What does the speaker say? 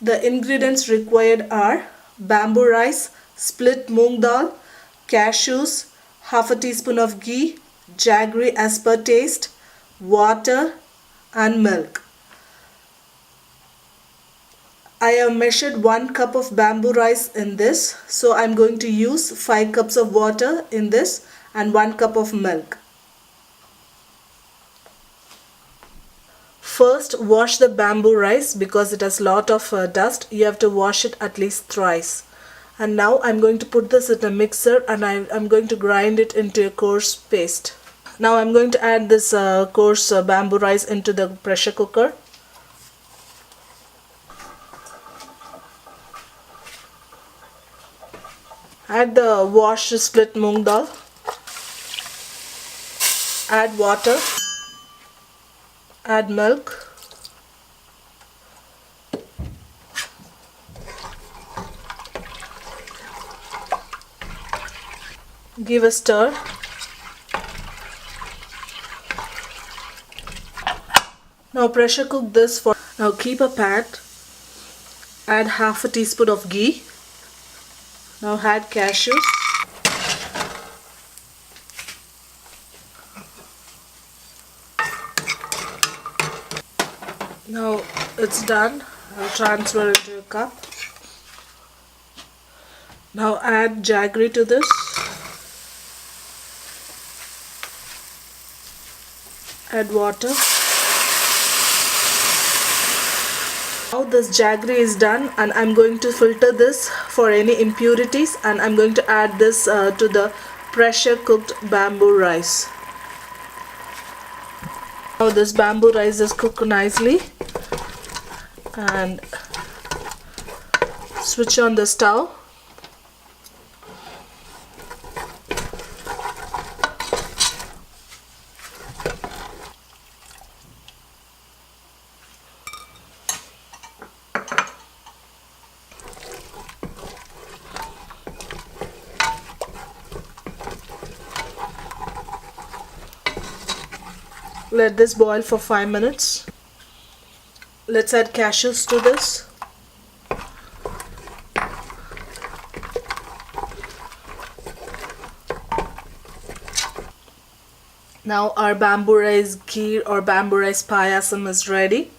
The ingredients required are bamboo rice, split moong dal, cashews, half a teaspoon of ghee, jaggery as per taste, water and milk. I have measured 1 cup of bamboo rice in this, so I'm going to use 5 cups of water in this and 1 cup of milk. First, wash the bamboo rice because it has lot of dust. You have to wash it at least thrice. And now I'm going to put this in a mixer and I'm going to grind it into a coarse paste. Now I'm going to add this coarse bamboo rice into the pressure cooker. Add the washed split moong dal. Add water. Add milk. Give a stir. Now pressure cook this for. Now keep a pan. Add half a teaspoon of ghee. Now add cashews. Now it's done. I'll transfer it into a cup. Now add jaggery to this. Add water. Now this jaggery is done and I'm going to filter this for any impurities and I'm going to add this to the pressure cooked bamboo rice. Now this bamboo rice is cooked nicely and switch on the stove. Let this boil for 5 minutes. Let's add cashews to this. Now our bamboo rice kheer or bamboo rice payasam is ready.